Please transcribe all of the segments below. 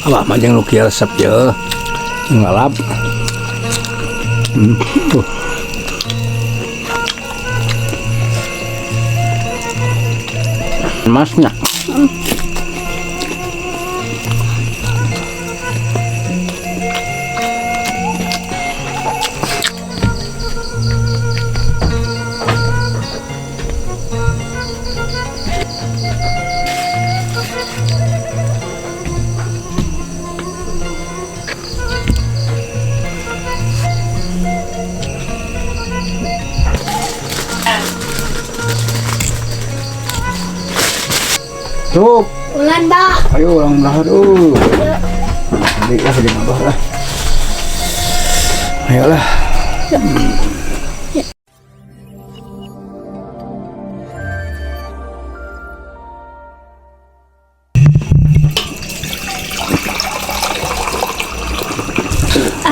Abah mah jeung nu kieu resep ye. Ngalap. Masnya. Cuk, Ulan bah. ayo ulang dah Adik lah di abah lah. Ayolah.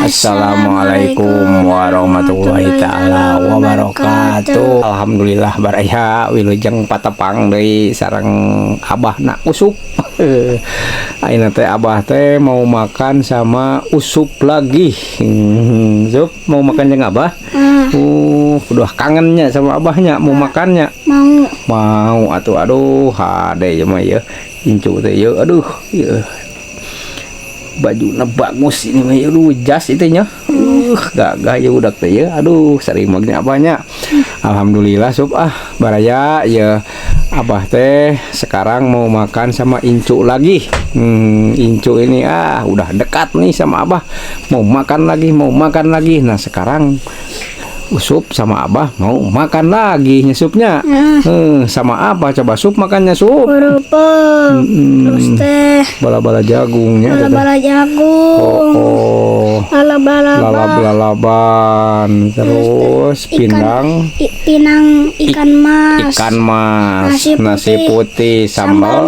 Assalamualaikum warahmatullahi ta'ala wabarakatuh. Alhamdulillah baraya wilujeng patepang deui sareng abahna Usup. Ayeuna teh abah teh mau makan sama Usup lagi. Sup mau makan jeung abah? Udah kangennya sama abahnya mau makannya. Mau atuh aduh hade ya mah ya. Incu teh ya aduh ya. Bajunya bagus ini mah aduh jas itu nya gagah ya udah teh ya aduh sering magnya abahnya. Alhamdulillah Sup baraya ya abah teh sekarang mau makan sama Incu lagi. Incu ini udah dekat nih sama abah mau makan lagi nah sekarang Sup sama abah mau makan lagi nyesupnya. Sama apa coba Sup makannya Sup? Terus teh Bala-bala jagungnya. bala-bala jagung. Lalaban. Terus pinang ikan mas. Ikan mas. Nasi putih sambal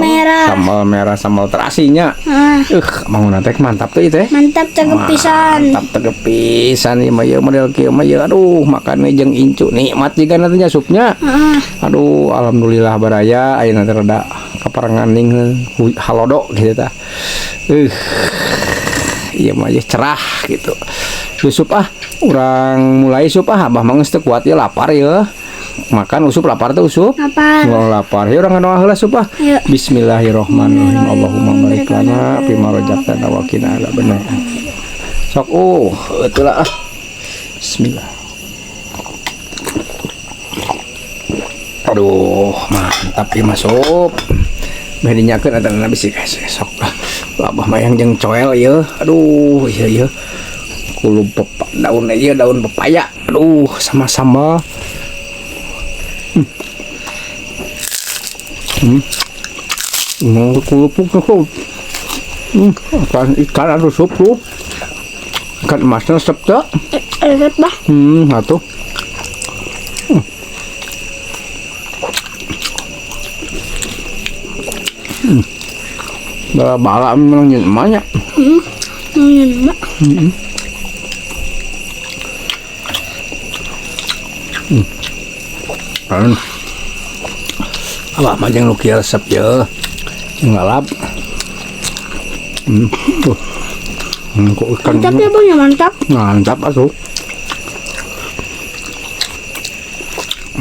merah sambal terasinya. Mau nantek mantap tuh itu. Mantap tegepisan. Mantap tegepisan ieu mah model kieu mah aduh makan jeung Incu nikmat juga nantinya supnya. Aduh alhamdulillah baraya ayeuna teh rada kaparangan ning halodo gitu tah. Iya mah cerah gitu. Sup urang mulai Sup abah mah geus teu kuat ya lapar ya. Makan Usup lapar tuh Usup. Lapar. Ya urang ngadoa heula Sup Bismillahirrahmanirrahim. Allahumma barik lana fima razaqtana wa qina adzabannar. Sok itulah Bismillah. Aduh mantap ya masuk bedinyakeun ada nabi sih guys sok lah abah mah yang jeung coel ya aduh iya kulu daun aja daun pepaya aduh sama sambal kulupuk tuh ikan aduh sup tuh ikan emasnya resep tuh Resep bah. atuh bala-bala memang nyen emaknya. Nyen emak. Abah mah jeung nu kieu resep ye. Ngalap. Kok ikan. Mantap ya bang ya mantap. Mantap atuh.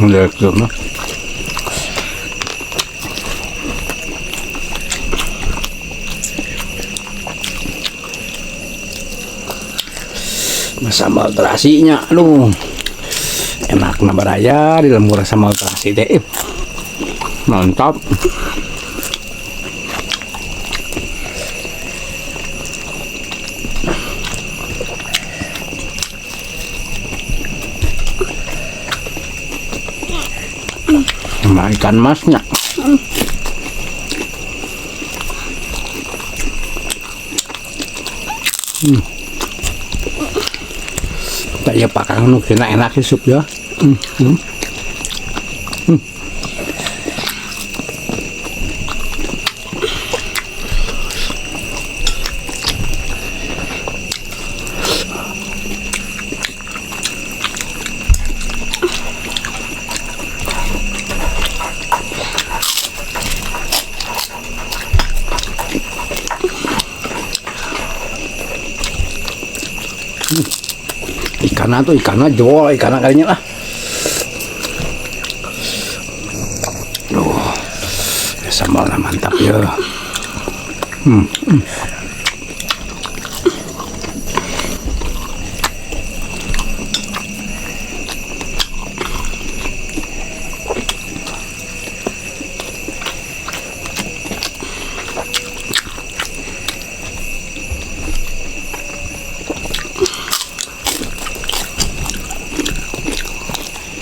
Lihat tuh mah. Sambal terasinya aduh enak na baraya di lembur sambal terasi deh mantap. Sama ikan masnya. Ya pakang nu enak sup ya. Ikannya tuh ikannya jual ikannya kayaknya lah. Sambalnya mantap ya.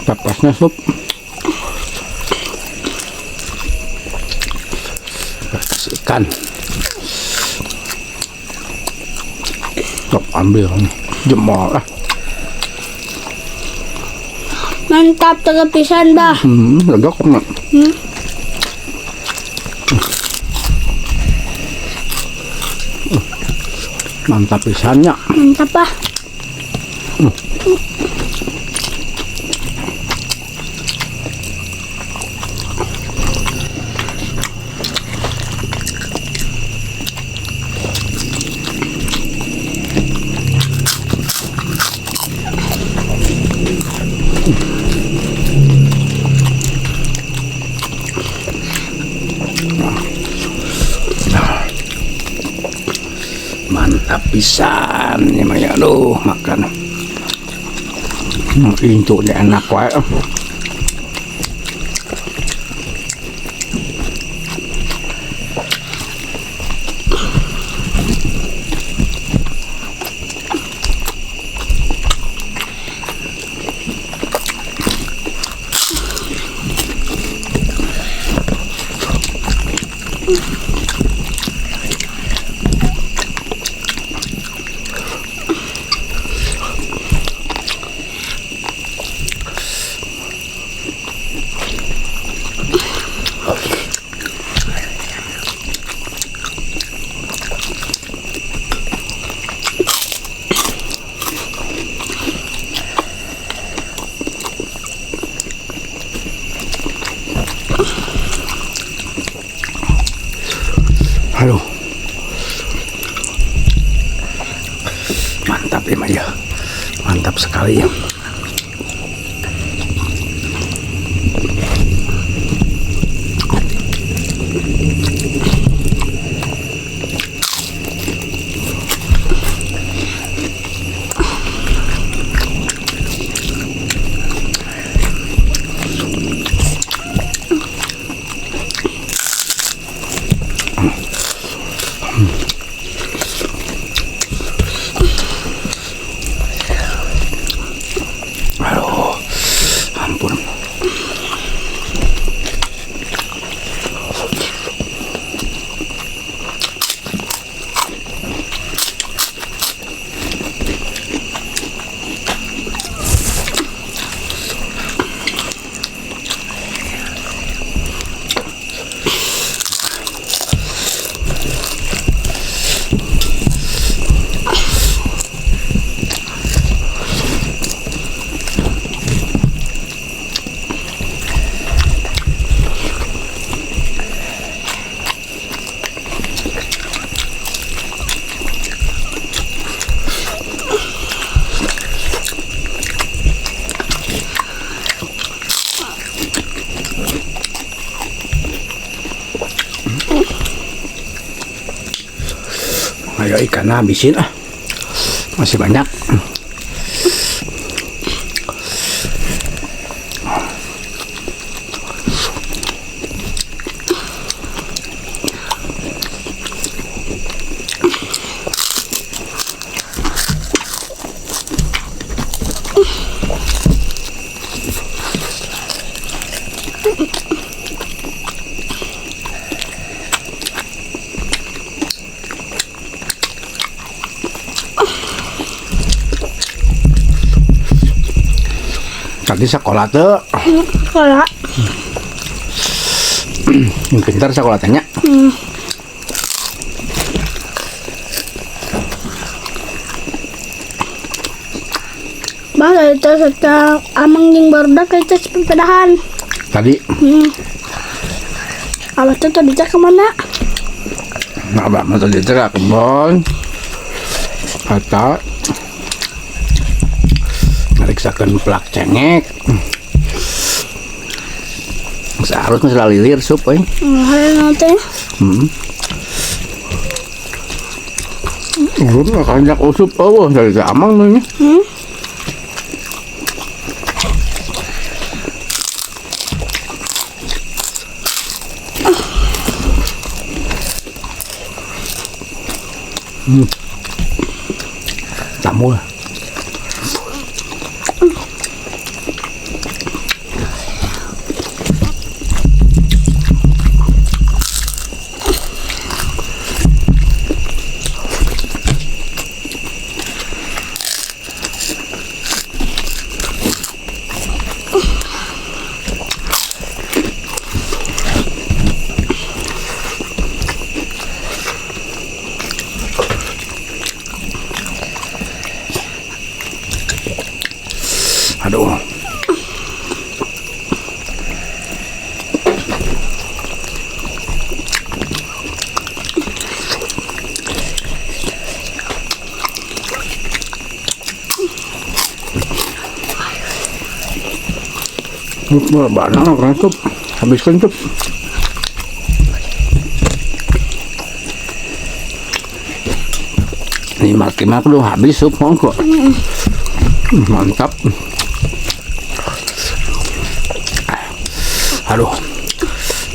Papasnya sup. Kasih ikan. Sok ambil jempol lah. Mantap tegap pisan bah. Legok nak. Mantap pisannya. Mantap bah. Mantap pisan ini mah ya, aduh makan. Itu enak wae. Aduh, mantap ya Maya, mantap sekali ya. Aduh, ampun. Ayo ikan habisin ah, masih banyak. Tadi sekolah tuh Sekolah. yang pintar sekolah tanya. Bah itu setelah amang yang baru dah kita sepedahan. Tadi Abah tuh tadi kemana? nah abah tadi ke kebon kata Periksakan plak cengek. Seharusnya selalu lilir sup, Hari nanti. Belum kanjak usup, dari ke amang nih. Tamu lah. Aduh. Banyak kan tuh, habiskan tuh. Ini makin lu habis sup kok. Mantap. Aduh,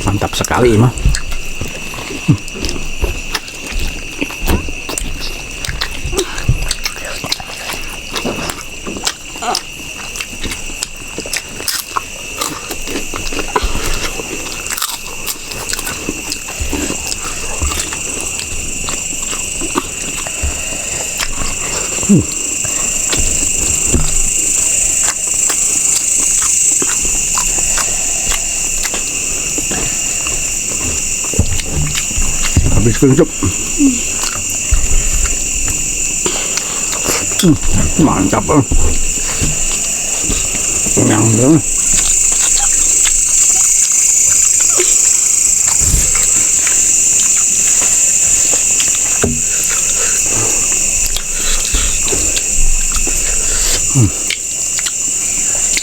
mantap sekali mah. Habiskan sup. Mantap. Yang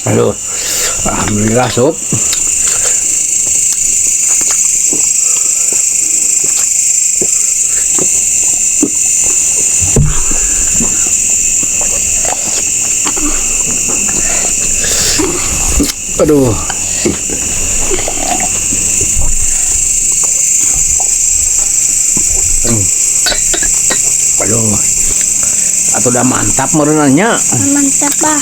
Aduh, alhamdulillah sup. Aduh. Aduh. Atau udah mantap merenanya. Mantap bah.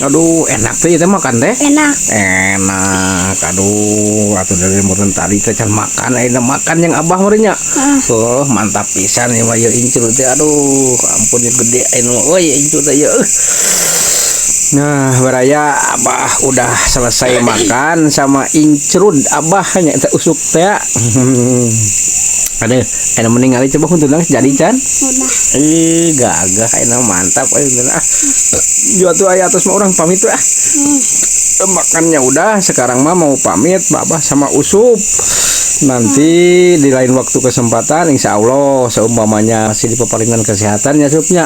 Aduh, enak tuh itu makan teh. Enak. Enak. Aduh, atau dari meren tadi teh can makan, makan yang abah merenya. Oh, mantap pisan ya mah ya incur teh. Aduh, ampun ya gede anu. Oh, ya incur teh ya. Nah, baraya abah udah selesai makan sama incrud abah hanya teh usuk teh. Aduh, enak meninggal coba untuk jadi can. Udah. Gagah enak mantap jual tuh ayah atas mah orang pamit tuh makannya udah sekarang mah mau pamit babah sama usup nanti di lain waktu kesempatan insya Allah seumpamanya masih di peparingan kesehatan ya supnya.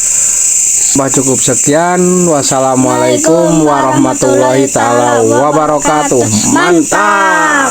Cukup sekian, wassalamualaikum warahmatullahi taala wabarakatuh. Mantap.